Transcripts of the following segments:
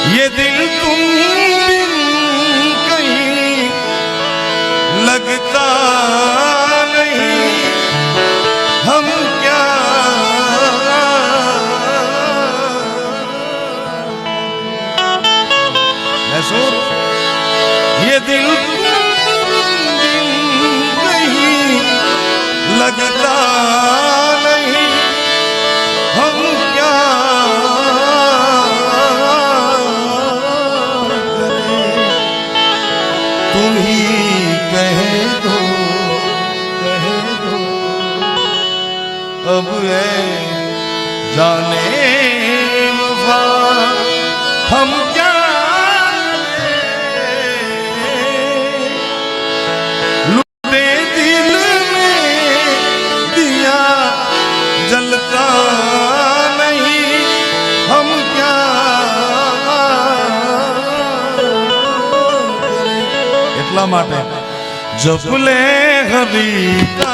ये दिल तुम बिन कहीं लगता नहीं, हम क्या मैसूर ये दिल नहीं लगता नहीं, हम क्या करें, तुम ही कह दो अब है जाने वफा, हम क्या लुटे दिल में दिया जलता नहीं, हम क्या એટલા માટે જપલે હરી કા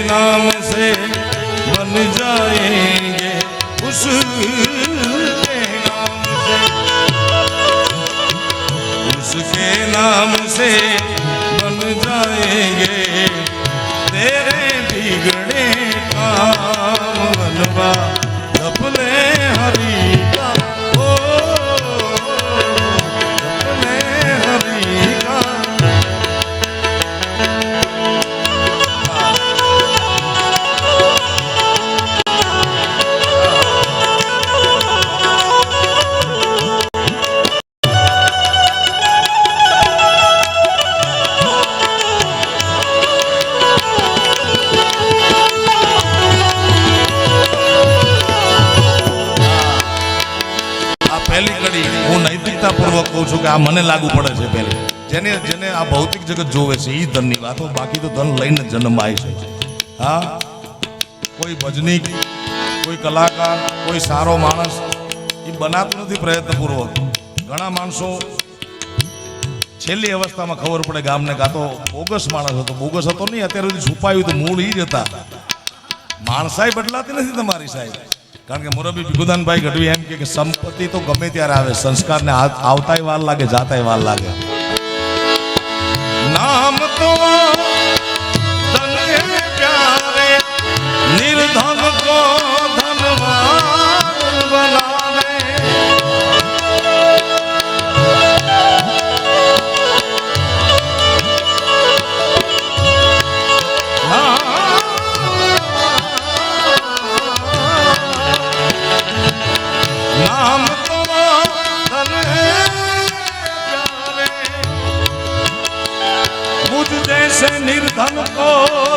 नाम से बन जाएंगे, उसके नाम से बन जाएंगे, तेरे बिगड़े काम बनवा जपले हरि का, ओ जपले हरि का। પૂર્વક કહું છું કે આ મને લાગુ પડે છે પહેલે, જેને આ ભૌતિક જગત જોવે છે એ ધનની વાતો, બાકી તો ધન લઈને જન્મ આવે છે. હા, કોઈ ભજનીક, કોઈ કલાકાર, કોઈ સારો માણસ એ બનાતું નથી પ્રયત્નપૂર્વક. ઘણા માણસો છેલ્લી અવસ્થામાં ખબર પડે ગામને કાં તો બોગસ માણસ હતો, બોગસ હતો નહીં, અત્યાર સુધી છુપાયું તો મૂળ એ જ હતા. માણસાઈ બદલાતી નથી તમારી સાહેબ, કારણ કે મોરબી ભીખુદાનભાઈ ગઢવી એમ કે સંપત્તિ તો ગમે ત્યારે આવે, સંસ્કારને આવતાય વાર લાગે, જાતાય વાર લાગે. નામ તો ધન હે પ્યારે, નિર્ધન કો ધનવાન બનાવે, नाम तो धन है प्यारे, मुझ जैसे निर्धन को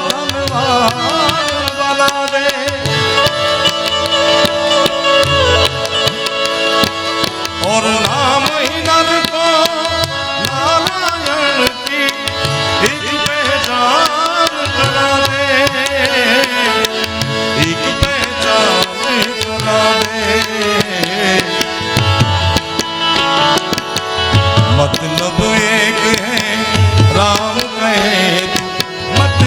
धनवान बना दे, और नाम ही नर को नारायण की एक पहचान करा दे, एक पहचान करा दे। मतलब एक है राम कहे, मतलब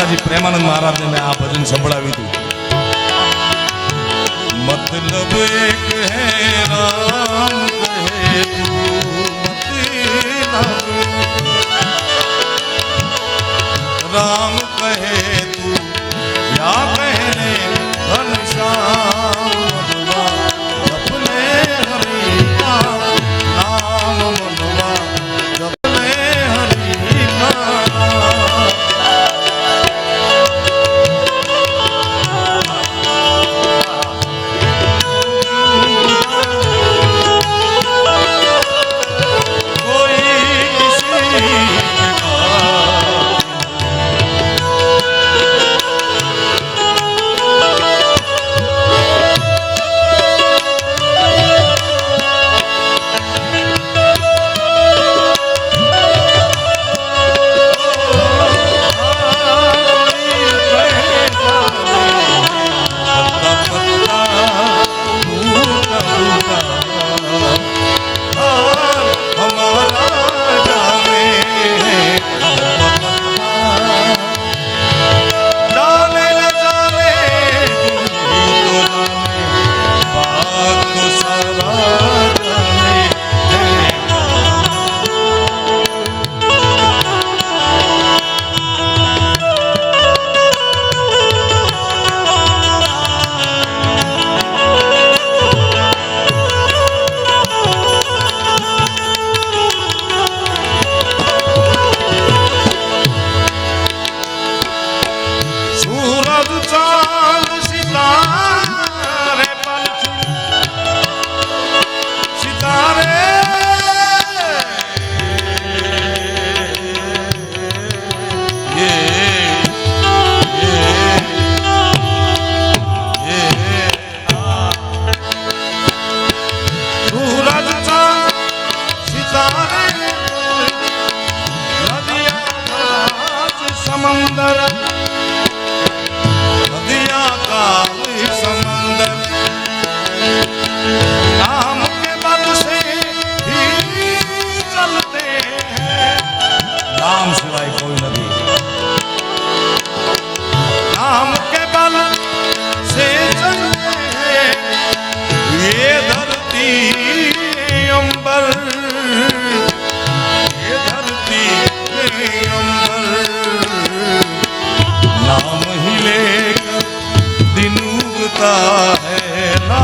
રાજાજી પ્રેમાનંદ મહારાજને મેં આ ભજન સંભળાવ્યું હતું. मतलब एक है राम कहे राम कहे तू या कहने घनश्याम अपने हरि का नाम मनवा अपने हरि का समंदर नदियां का समंदर नाम के बल से ही चलते हैं. नाम सिवाय कोई नहीं. नाम के बल से चलते हैं ये धरती अंबर ये धरती अंबर नाम ही लेकर दिन उगता है ना.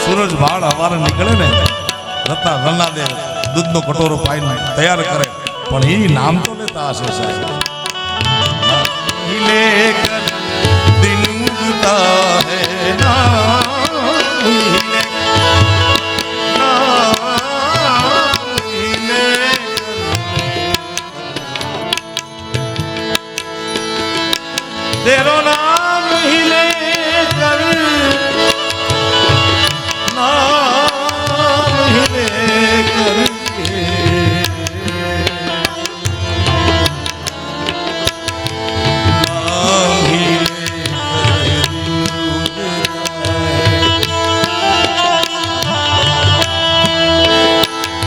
सूरज भाड़ हमारे निकले ने रत्ना रल्ला दे दूध नो कटोरो पाई तैयार करे पण ई नाम तो लेता हशे साहेब. ही लेकर दिन उगता है ना तेरो नाम ही लेकर नाम ही लेकर नाम ही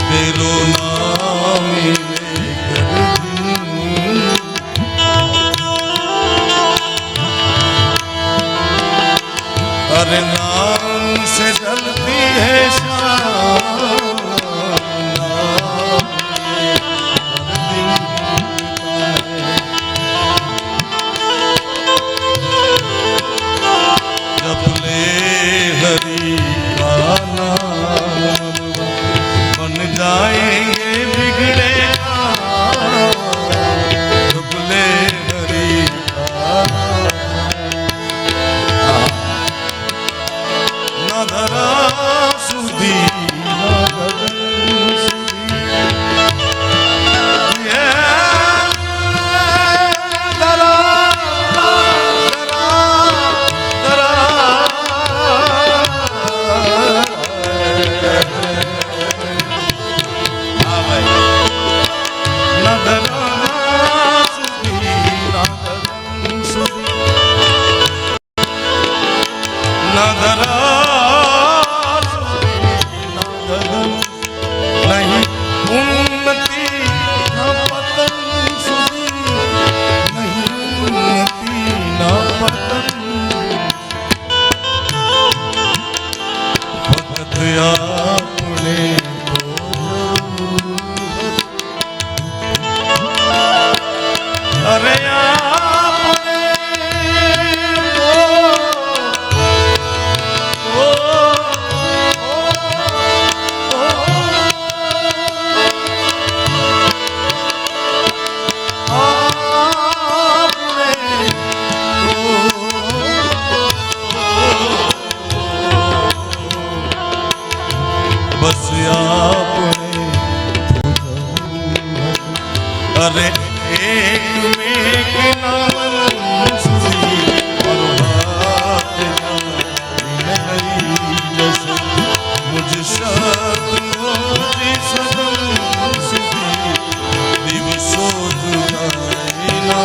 तेरो नाम ही अरे नाम से जलती है शाम जब ले हरि का नाम बन जाएंगे बिगड़े जब ले हरि का धरा सुधी नहीं बस आपने अरे एक मेघ नामन सुधी और हाथ नहीं जैसे मुझ शब्दों सदन सुधी दिवसों जुदाई ना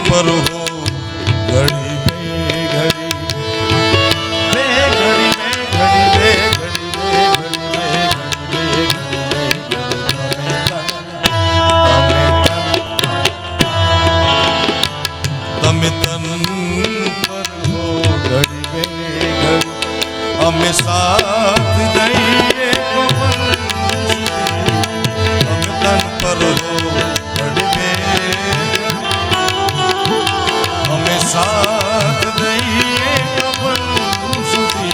पर हो घड़ी में घड़ी घड़ी में घड़ी તમે તન પર હો ઘડી में घड़ी અમે સાથ દઈએ અમે તન પર હો साथ दइए कबन सुधी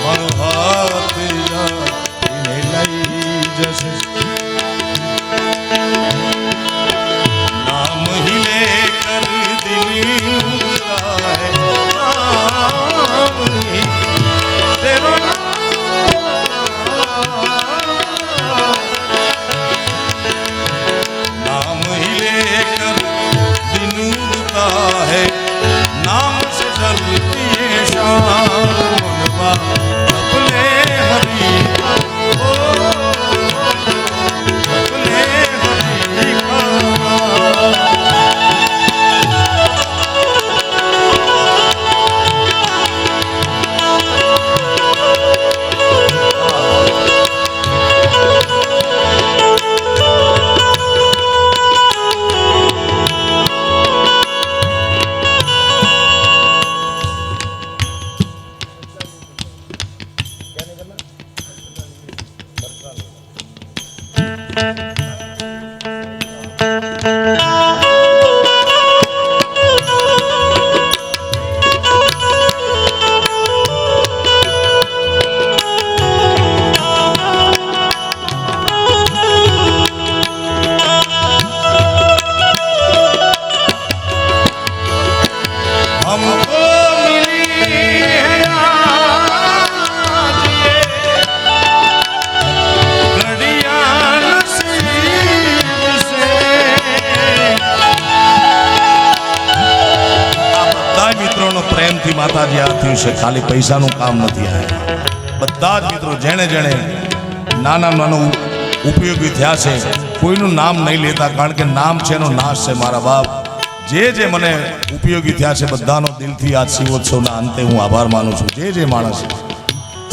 और हाथ जाने लई जैसे नाम ही लेकर दिल उठता है नाम ही तेरा नाम ही लेकर दिन उठता है नाम से जलती है शाम अपने हरी अपने हरी પ્રેમથી માતાજી આ થયું છે, ખાલી પૈસાનું કામ નથી. આ બધા જ મિત્રો જેણે જેણે નાના નાનો ઉપયોગી થયા છે, કોઈનું નામ નહીં લેતા, કારણ કે નામ છે એનો નાશ છે મારા બાપ. જે મને ઉપયોગી થયા છે બધાનો દિલથી આજ શિવોત્સવના અંતે હું આભાર માનું છું. જે માણસ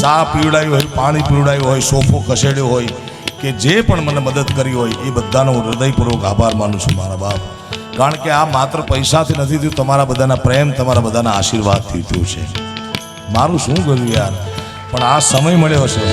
ચા પીવડાવી હોય, પાણી પીવડાવ્યું હોય, સોફો ખસેડ્યો હોય કે જે પણ મને મદદ કરી હોય એ બધાનો હું હૃદયપૂર્વક આભાર માનું છું મારા બાપ. કારણ કે આ માત્ર પૈસાથી નથી થયું, તમારા બધાના પ્રેમ, તમારા બધાના આશીર્વાદથી થયું છે. મારું શું કર્યું યાર, પણ આ સમય મળ્યો છે.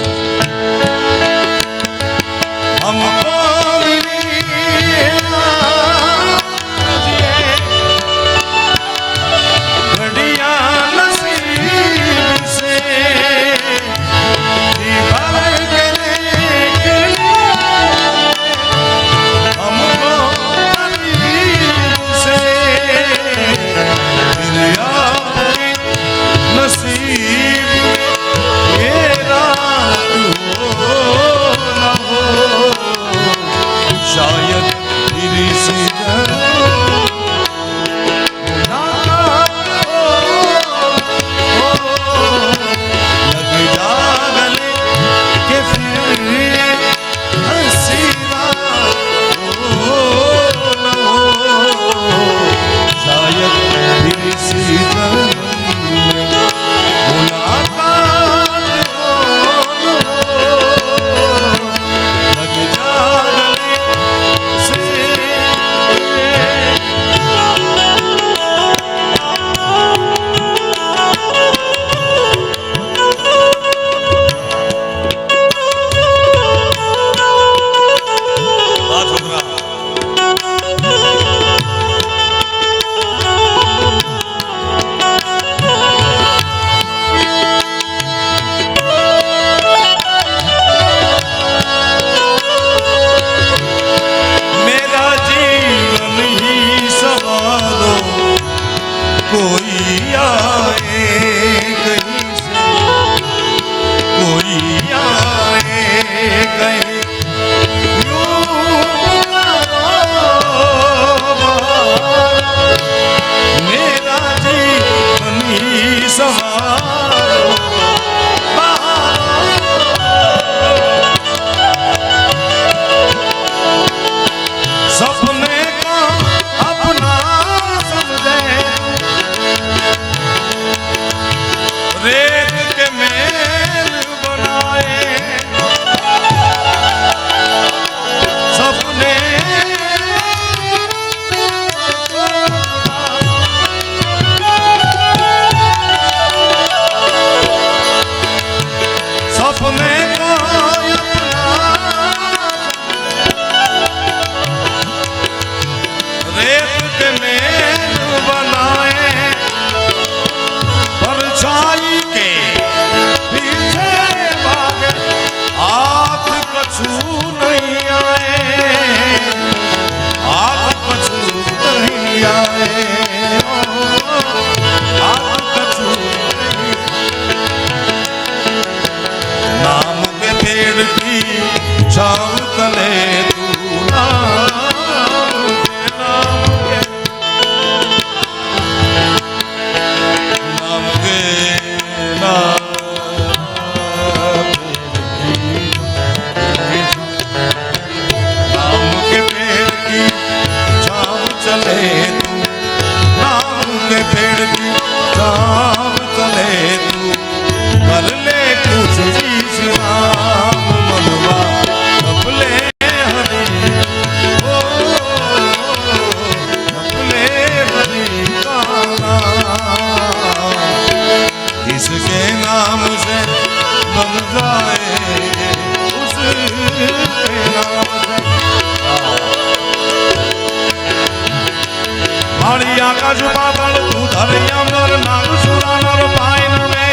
આકાશ પાતાળ તું ધરૈયા નર નાગ સુરા નર પાય નમે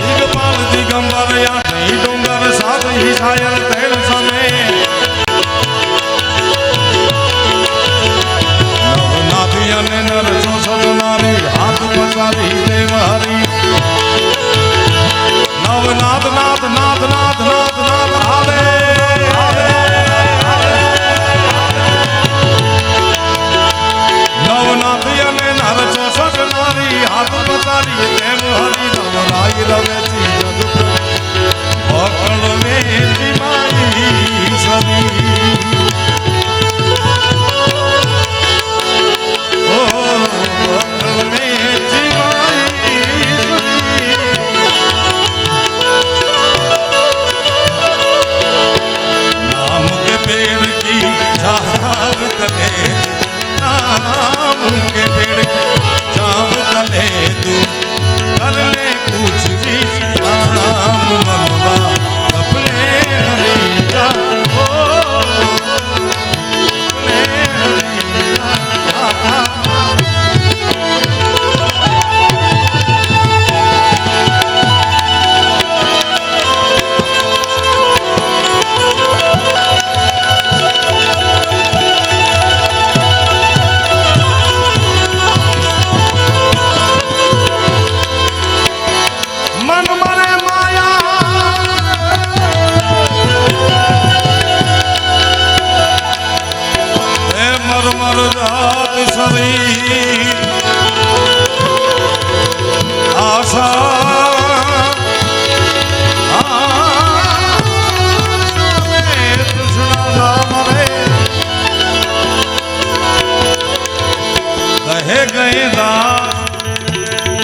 દિગપાલ દિગંબર યા નહીં ડુંગર સાત હી સાયર તેલ સમે નવનાથી અને નર ચોસઠ નારી હાથ પસારી દેવ હરી નવનાથ નાથ નાથ નાથ નાથ નાથ હાલે નવનાથી અને નર ચોસઠ નારી હાથ પસારી દેવ હરી નવરાઈ રવેથી જગ પકડ મેં મારી સરી કહે ગયે દાસ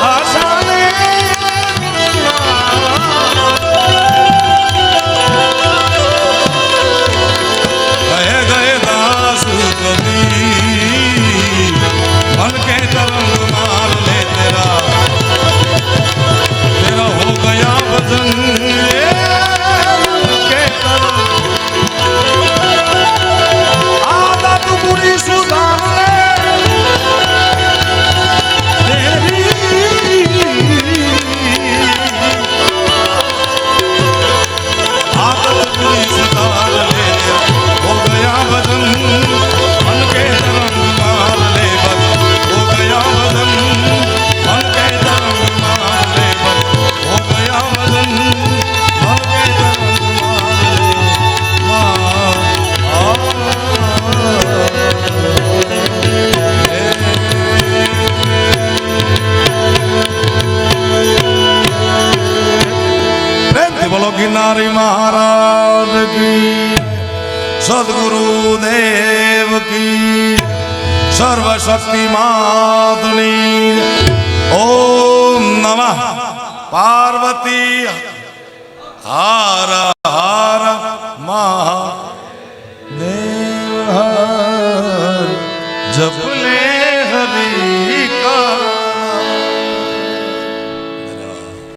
આશાને કહે ગયે દાસ કબીર मन के तरंग मार ले तेरा हो गया वजन के आदत बुरी सुधार ले आदत बुरी सुधार ले हो गया वजन मन के तरंग मार ले हो गया वजन मन के तरंग मार ले हो गया वजन मन के तरंग मार बोलो गिरनारी महाराज की सदगुरु देव की सर्वशक्ति मातुनी ओम नमः पार्वती हर हर महादेव जप